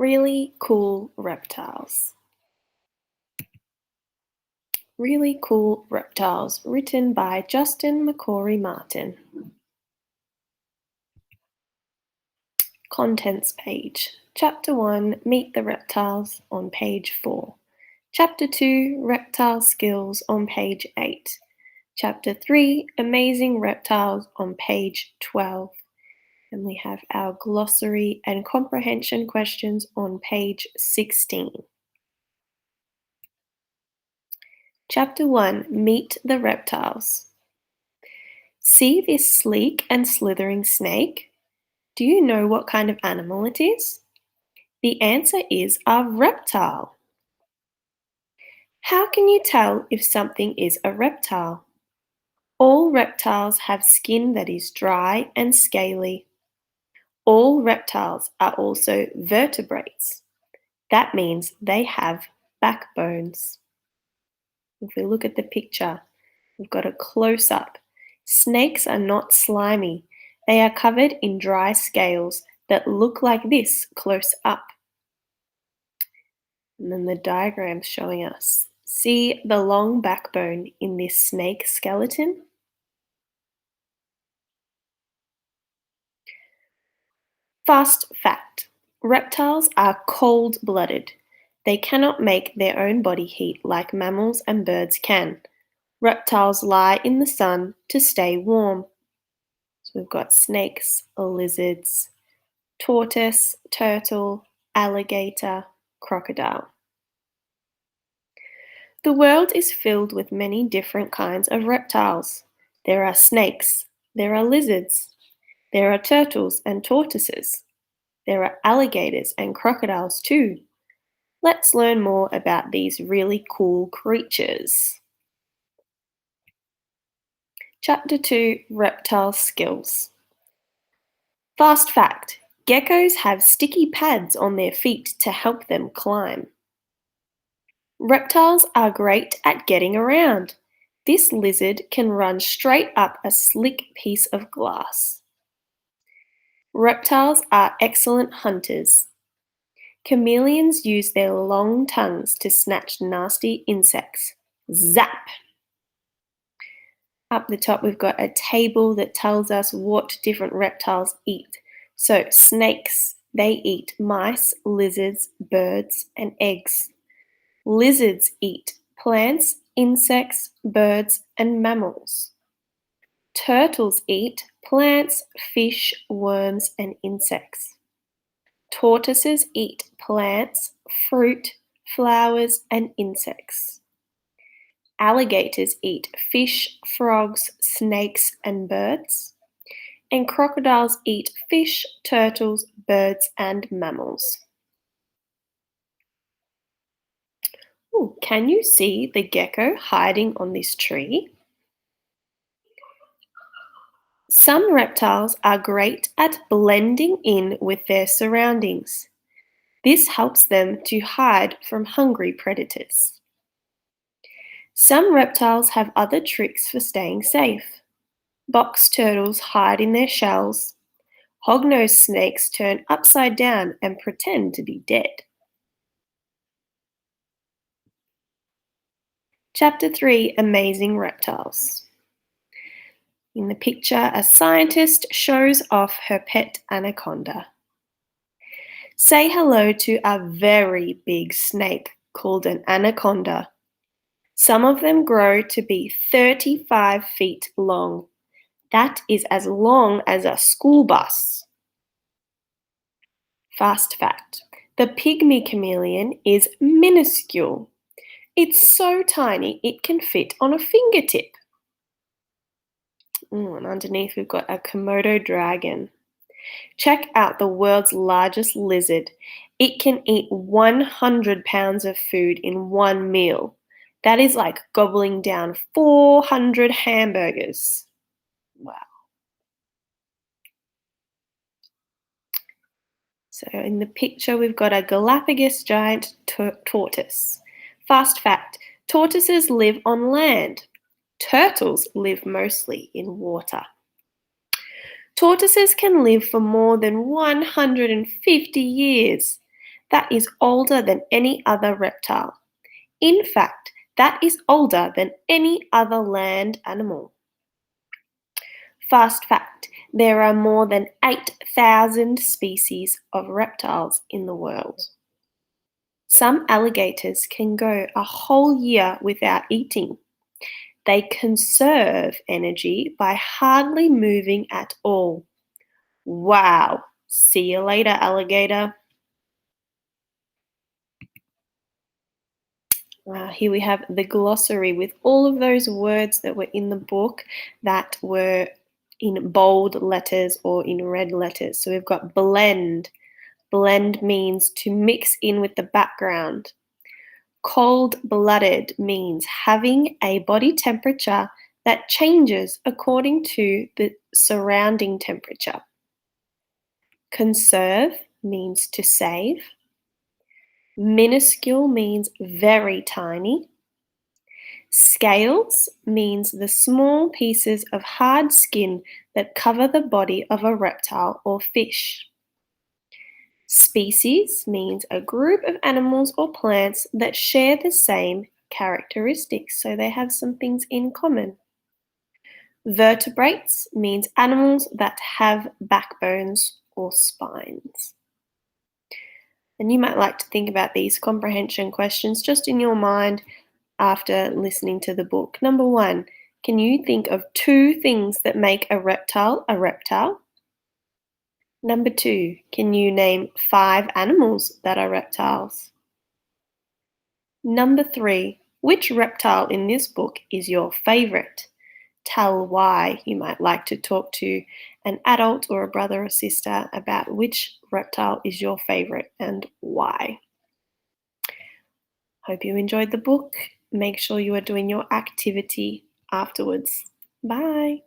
Really cool reptiles. Really cool reptiles, written by Justin McCory Martin. Contents page. Chapter 1, Meet the Reptiles on page 4. Chapter 2, Reptile Skills on page 8. Chapter 3, Amazing Reptiles on page 12. And we have our glossary and comprehension questions on page 16. Chapter 1, Meet the Reptiles. See this sleek and slithering snake? Do you know what kind of animal it is? The answer is a reptile. How can you tell if something is a reptile? All reptiles have skin that is dry and scaly. All reptiles are also vertebrates. That means they have backbones. If we look at the picture, we've got a close-up. Snakes are not slimy. They are covered in dry scales that look like this close up. And then the diagram showing us. See the long backbone in this snake skeleton? Fast fact. Reptiles are cold-blooded. They cannot make their own body heat like mammals and birds can. Reptiles lie in the sun to stay warm. So we've got snakes, lizards, tortoise, turtle, alligator, crocodile. The world is filled with many different kinds of reptiles. There are snakes, there are lizards, there are turtles and tortoises. There are alligators and crocodiles too. Let's learn more about these really cool creatures. Chapter 2, Reptile Skills. Fast fact, geckos have sticky pads on their feet to help them climb. Reptiles are great at getting around. This lizard can run straight up a slick piece of glass. Reptiles are excellent hunters. Chameleons use their long tongues to snatch nasty insects. Zap! Up the top we've got a table that tells us what different reptiles eat. So snakes, they eat mice, lizards, birds, and eggs. Lizards eat plants, insects, birds, and mammals. Turtles eat plants, fish, worms, and insects. Tortoises eat plants, fruit, flowers, and insects. Alligators eat fish, frogs, snakes, and birds. And crocodiles eat fish, turtles, birds, and mammals. Ooh, can you see the gecko hiding on this tree? Some reptiles are great at blending in with their surroundings. This helps them to hide from hungry predators. Some reptiles have other tricks for staying safe. Box turtles hide in their shells. Hognose snakes turn upside down and pretend to be dead. Chapter 3, Amazing Reptiles. In the picture, a scientist shows off her pet anaconda. Say hello to a very big snake called an anaconda. Some of them grow to be 35 feet long. That is as long as a school bus. Fast fact, the pygmy chameleon is minuscule. It's so tiny it can fit on a fingertip. And underneath we've got a Komodo dragon. Check out the world's largest lizard. It can eat 100 pounds of food in one meal. That is like gobbling down 400 hamburgers. Wow. So in the picture we've got a Galapagos giant tortoise. Fast fact, tortoises live on land. Turtles live mostly in water. Tortoises can live for more than 150 years. that is older than any other reptile. In fact, that is older than any other land animal. Fast fact, there are more than 8,000 species of reptiles in the world. Some alligators can go a whole year without eating. They conserve energy by hardly moving at all. Wow! See you later, alligator. Here we have the glossary with all of those words that were in the book that were in bold letters or in red letters. So we've got blend. Blend means to mix in with the background. Cold-blooded means having a body temperature that changes according to the surrounding temperature. Conserve means to save. Minuscule means very tiny. Scales means the small pieces of hard skin that cover the body of a reptile or fish. Species means a group of animals or plants that share the same characteristics, so they have some things in common. Vertebrates means animals that have backbones or spines. And you might like to think about these comprehension questions just in your mind after listening to the book. Number 1, can you think of 2 things that make a reptile a reptile? Number 2, can you name 5 animals that are reptiles? Number 3, which reptile in this book is your favorite? Tell why. You might like to talk to an adult or a brother or sister about which reptile is your favorite and why. Hope you enjoyed the book. Make sure you are doing your activity afterwards. Bye.